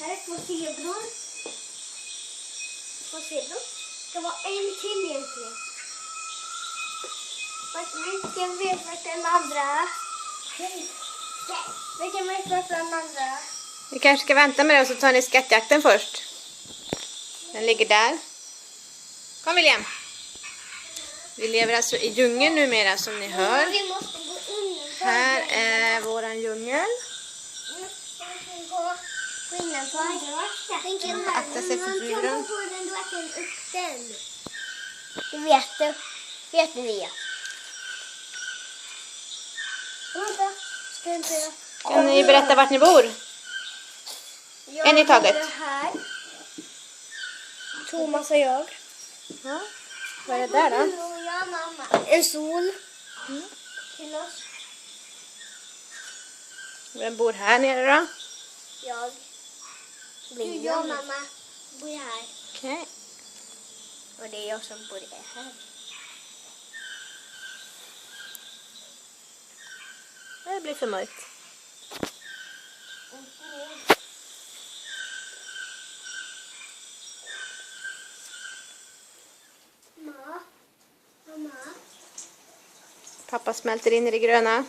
Här är två zebror. Det var en till egentligen. Vilken vet vart den andra är? Vilken vet vart den andra är? Vi kanske ska vänta med det och så tar ni skattjakten först. Den ligger där. Kom William. Vi lever alltså i djungeln numera som ni hör. Vi måste gå in. Här är våran djungel. Akta sig för djuren. Du vet du det? Kan ni berätta vart ni bor? En i taget. Här. Thomas och jag. Ja. Vad är det där då? En sol. Till oss. Vem bor här nere då? Jag. Jag och mamma bor här. Okej. Och det är jag som bor här. Det blir för mörkt. Mamma. Pappa smälter in i det gröna.